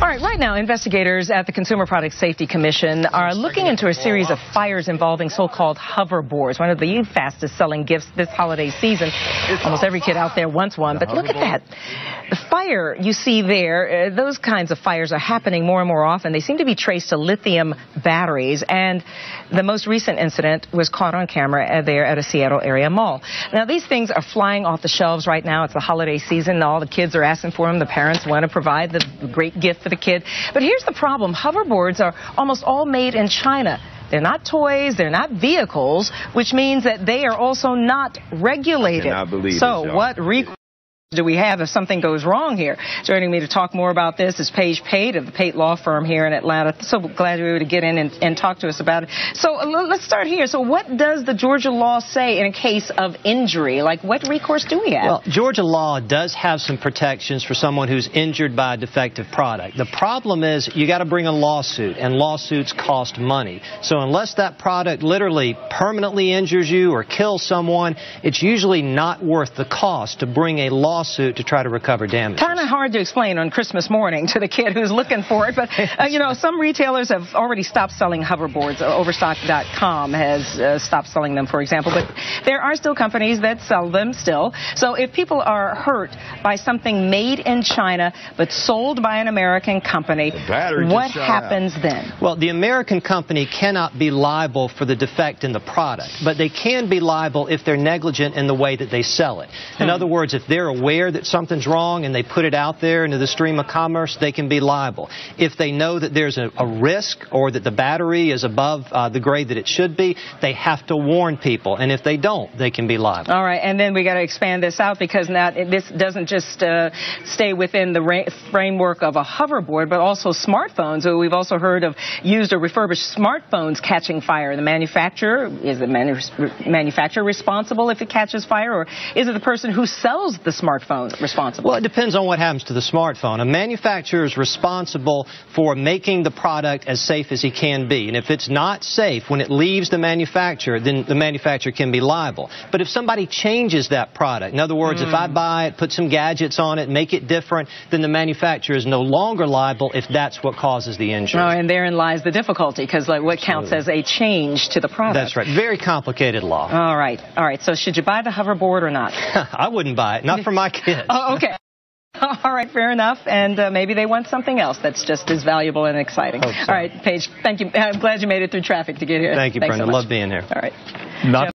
All right, right now, investigators at the Consumer Product Safety Commission are looking into a series of fires involving so-called hoverboards, one of the fastest-selling gifts this holiday season. Almost every kid out there wants one, but look at that. The fire you see there, those kinds of fires are happening more and more often. They seem to be traced to lithium batteries, and the most recent incident was caught on camera there at a Seattle area mall. Now, these things are flying off the shelves right now. It's the holiday season. All the kids are asking for them. The parents want to provide the great gift for the kid. But here's the problem. Hoverboards are almost all made in China. They're not toys, they're not vehicles, which means that they are also not regulated. So what recourse do we have if something goes wrong here? Joining me to talk more about this is Pate of the Pate law firm here in Atlanta. So glad you were able to get in and talk to us about it. So let's start here. So what does the Georgia law say in a case of injury? Like, what recourse do we have? Well, Georgia law does have some protections for someone who's injured by a defective product. The problem is you got to bring a lawsuit, and lawsuits cost money. So unless that product literally permanently injures you or kills someone, it's usually not worth the cost to bring a lawsuit to try to recover damages. Kind of hard to explain on Christmas morning to the kid who's looking for it, but you know, some retailers have already stopped selling hoverboards. Overstock.com has stopped selling them, for example, but there are still companies that sell them still. So if people are hurt by something made in China but sold by an American company, what happens then? Well, the American company cannot be liable for the defect in the product, but they can be liable if they're negligent in the way that they sell it. In other words, if they're aware that something's wrong and they put it out there into the stream of commerce, they can be liable. If they know that there's a risk or that the battery is above the grade that it should be, they have to warn people. And if they don't, they can be liable. All right. And then we got to expand this out, because now this doesn't just stay within the framework of a hoverboard, but also smartphones. So we've also heard of used or refurbished smartphones catching fire. The manufacturer, is the manufacturer responsible if it catches fire, or is it the person who sells the smartphone responsible? Well, it depends on what happens to the smartphone. A manufacturer is responsible for making the product as safe as he can be. And if it's not safe when it leaves the manufacturer, then the manufacturer can be liable. But if somebody changes that product, in other words, if I buy it, put some gadgets on it, make it different, then the manufacturer is no longer liable if that's what causes the injury. Oh, and therein lies the difficulty, because like, what counts as a change to the product? That's right. Very complicated law. All right. All right. So should you buy the hoverboard or not? I wouldn't buy it. Not for my kids. Oh, okay. All right, fair enough. And maybe they want something else that's just as valuable and exciting. All right, Paige, thank you. I'm glad you made it through traffic to get here. Thank you, Brenda. So love being here. All right.